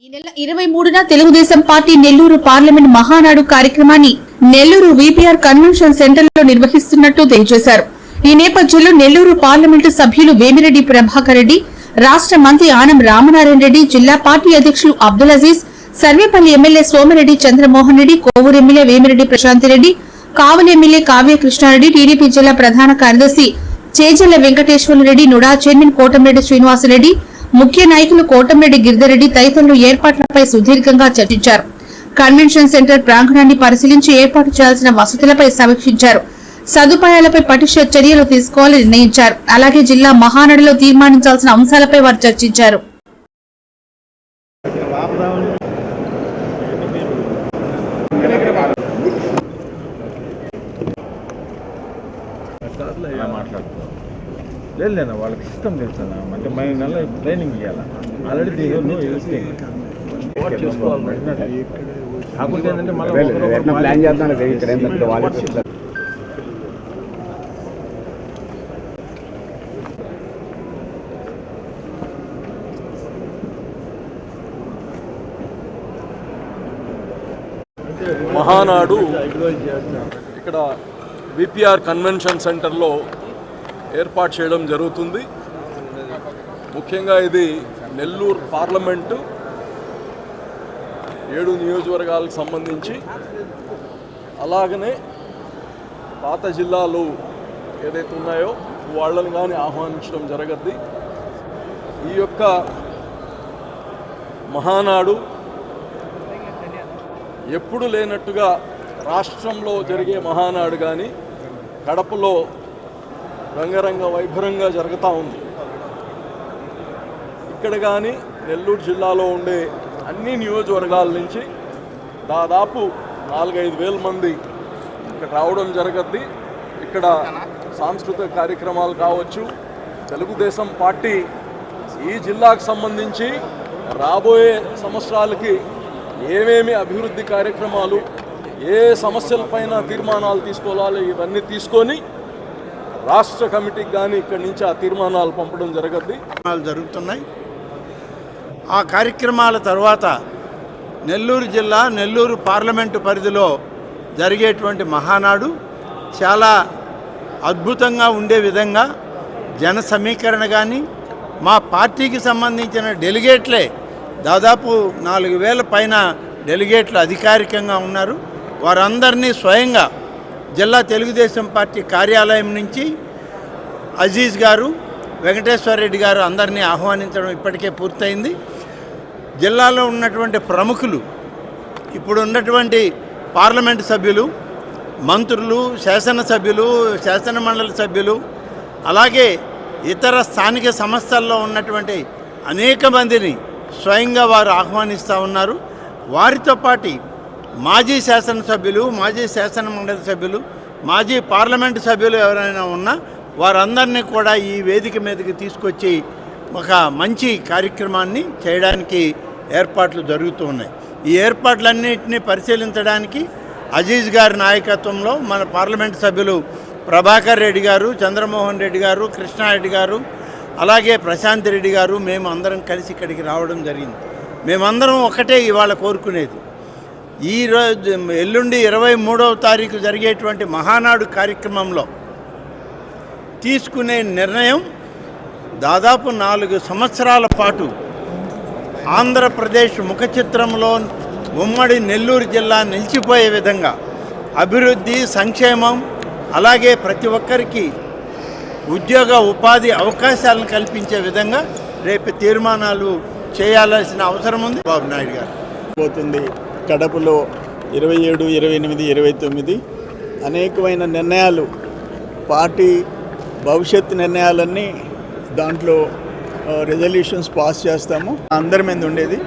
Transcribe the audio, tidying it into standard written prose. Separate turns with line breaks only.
ఈ నెల 23న Telugu Desam party Nellore parliament Mahanadu కార్యక్రమాన్ని నెల్లూరు విపిఆర్ కన్వెన్షన్ సెంటర్ లో నిర్వహిస్తున్నట్టు తెలియజేశారు. ఈ నేపథ్యంలో నెల్లూరు పార్లమెంటు సభ్యులు వేమిరెడ్డి ప్రభాకర్ రెడ్డి, రాష్ట్ర మంత్రి ఆనం రామనారాయణ రెడ్డి, జిల్లా పార్టీ అధ్యక్షులు అబ్దుల్ అజీజ్, సర్వేపల్లి ఎమ్మెల్యే సోమిరెడ్డి చంద్రమోహన్ రెడ్డి, కోవూరు ఎమ్మెల్యే వేమిరెడ్డి ప్రశాంతిరెడ్డి, కావలి ఎమ్మెల్యే కావ్య కృష్ణారెడ్డి, టీడీపీ జిల్లా ప్రధాన కార్యదర్శి చేజల్ల వెంకటేశ్వరరెడ్డి, నుడా చైర్మన్ కోటంరెడ్డి శ్రీనివాసరెడ్డి, ముఖ్య నాయకులు కోటంరెడ్డి గిరిధర్రెడ్డి తదితరులు ఏర్పాట్లపై సుదీర్ఘంగా చర్చించారు. కన్వెన్షన్ సెంటర్ ప్రాంగణాన్ని పరిశీలించి ఏర్పాటు చేయాల్సిన వసతులపై సమీక్షించారు. సదుపాయాలపై పటిష్ట చర్యలు తీసుకోవాలని నిర్ణయించారు. అలాగే జిల్లా మహానాడులో తీర్మానించాల్సిన అంశాలపై వారు చర్చించారు.
లేదు వాళ్ళకి సిస్టమ్ తెలుసా, అంటే మన నెల ట్రైనింగ్ ఇవ్వాలి. ఆల్రెడీ దిగును కాకపోతే ఏంటంటే మళ్ళీ ప్లాన్ చేద్దాం.
మహానాడు ఇక్కడ విపిఆర్ కన్వెన్షన్ సెంటర్లో ఏర్పాటు చేయడం జరుగుతుంది. ముఖ్యంగా ఇది నెల్లూరు పార్లమెంటు 7 నియోజకవర్గాలకు సంబంధించి, అలాగనే పాత జిల్లాలు ఏదైతే ఉన్నాయో వాళ్ళని కానీ ఆహ్వానించడం జరగద్ది. ఈ యొక్క మహానాడు ఎప్పుడు లేనట్టుగా రాష్ట్రంలో జరిగే మహానాడు కానీ కడపలో రంగరంగ వైభవంగా జరుగుతూ ఉంది. ఇక్కడ కానీ నెల్లూరు జిల్లాలో ఉండే అన్ని నియోజకవర్గాల నుంచి దాదాపు 4-5 వేల మంది ఇక్కడ రావడం జరగద్ది. ఇక్కడ సాంస్కృతిక కార్యక్రమాలు కావచ్చు, తెలుగుదేశం పార్టీ ఈ జిల్లాకు సంబంధించి రాబోయే సంవత్సరాలకి ఏమేమి అభివృద్ధి కార్యక్రమాలు, ఏ సమస్యలపైన తీర్మానాలు తీసుకోవాలి, ఇవన్నీ తీసుకొని రాష్ట్ర కమిటీకి కానీ ఇక్కడి నుంచి ఆ తీర్మానాలు పంపడం
జరుగుతున్నాయి. ఆ కార్యక్రమాల తర్వాత నెల్లూరు జిల్లా నెల్లూరు పార్లమెంటు పరిధిలో జరిగేటువంటి మహానాడు చాలా అద్భుతంగా ఉండే విధంగా జన సమీకరణ కానీ, మా పార్టీకి సంబంధించిన డెలిగేట్లే దాదాపు 4,000 పైన డెలిగేట్లు అధికారికంగా ఉన్నారు. వారందరినీ స్వయంగా జిల్లా తెలుగుదేశం పార్టీ కార్యాలయం నుంచి అజీజ్ గారు, వెంకటేశ్వరరెడ్డి గారు అందరినీ ఆహ్వానించడం ఇప్పటికే పూర్తయింది. జిల్లాలో ఉన్నటువంటి ప్రముఖులు, ఇప్పుడు ఉన్నటువంటి పార్లమెంటు సభ్యులు, మంత్రులు, శాసనసభ్యులు, శాసనమండలి సభ్యులు, అలాగే ఇతర స్థానిక సంస్థల్లో ఉన్నటువంటి అనేక మందిని స్వయంగా వారు ఆహ్వానిస్తూ ఉన్నారు. వారితో పాటు మాజీ శాసనసభ్యులు, మాజీ శాసన మండలి సభ్యులు, మాజీ పార్లమెంటు సభ్యులు ఎవరైనా ఉన్నా వారందరినీ కూడా ఈ వేదిక మీదకి తీసుకొచ్చి ఒక మంచి కార్యక్రమాన్ని చేయడానికి ఏర్పాట్లు జరుగుతూ ఉన్నాయి. ఈ ఏర్పాట్లన్నింటినీ పరిశీలించడానికి అజీజ్ గారి నాయకత్వంలో మన పార్లమెంటు సభ్యులు ప్రభాకర్ రెడ్డి గారు, చంద్రమోహన్ రెడ్డి గారు, కృష్ణారెడ్డి గారు, అలాగే ప్రశాంత్ రెడ్డి గారు, మేము అందరం కలిసి ఇక్కడికి రావడం జరిగింది. మేమందరం ఒకటే ఇవాళ కోరుకునేది, ఈరోజు ఎల్లుండి 23వ తారీఖు జరిగేటువంటి మహానాడు కార్యక్రమంలో తీసుకునే నిర్ణయం దాదాపు 4 సంవత్సరాల పాటు ఆంధ్రప్రదేశ్ ముఖ చిత్రంలో ఉమ్మడి నెల్లూరు జిల్లా నిలిచిపోయే విధంగా అభివృద్ధి, సంక్షేమం, అలాగే ప్రతి ఒక్కరికి ఉద్యోగ ఉపాధి అవకాశాలను కల్పించే విధంగా రేపు తీర్మానాలు చేయాల్సిన అవసరం ఉంది. బాబు నాయుడు గారు
పోతుంది. కడపలో 27, 28, 29 అనేకమైన నిర్ణయాలు, పార్టీ భవిష్యత్ నిర్ణయాలన్నీ దాంట్లో రెజల్యూషన్స్ పాస్ చేస్తాము. అందరి మీద ఉండేది